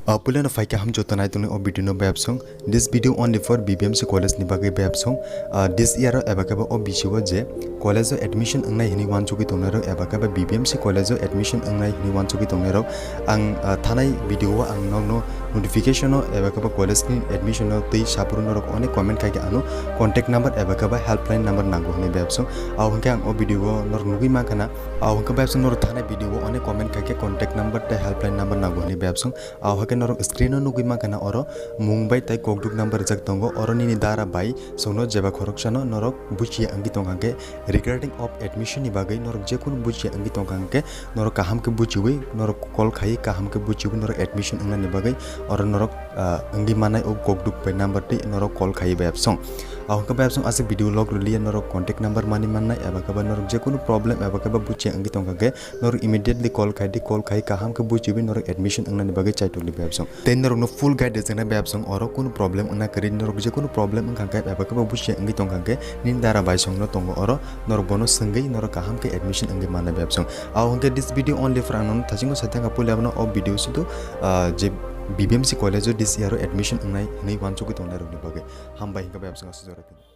Pulen of Fika Ham Jotanai or Bituno Babsong. This video only for BBMC College Nibagi Babsong. This year Abakaba or Bishiwaje, College admission and Nahini want to be tonero, Abakaba BBMC College admission and Nahini want to be tonero, and Tanai video and no notification of Abakaba College admission of the Shapuno on a comment Kagano, contact number Abakaba helpline number Nagoni Babsong. Our gang or video nor Nugi Makana, our Babson or Tana video on a comment Kaka contact number the helpline number Nagoni Babsong. Our screen on Nugima Kana Oro, Mumbai Tai Kogduk number Zaktongo, or Nidara Bai, so no Java Korokshano, Norok, Buchi Angitonganke, regarding of admission Ibagay, nor Jakun Buchi Angitonganke, nor Kahamke Buchiwi, nor Kol Kai Kahamke Buchi, nor admission in Nibagay, or Norok Angimana of Kogduk by number T, nor Kol Kai Bab song. Our Kababsong as a video log really nor contact number money mana Abakaba nor Jakun problem Abakaba Buchi Angitonganke, nor immediately call Kai Kahamke Buchi, nor admission in Nibagay Chai to the Babsong. Then no full guide is in a babsong or kun problem on a career nor problem and kankai abakaba bush and gitonganke, Nindara by song no tongo oro, nor bonus sangay nor kahamke admission and gemana babsong. I'll get this video only for anon touching satanga pulavano or videos to BBMC College this year admission and I want to get on the buggy. Hamba babsong.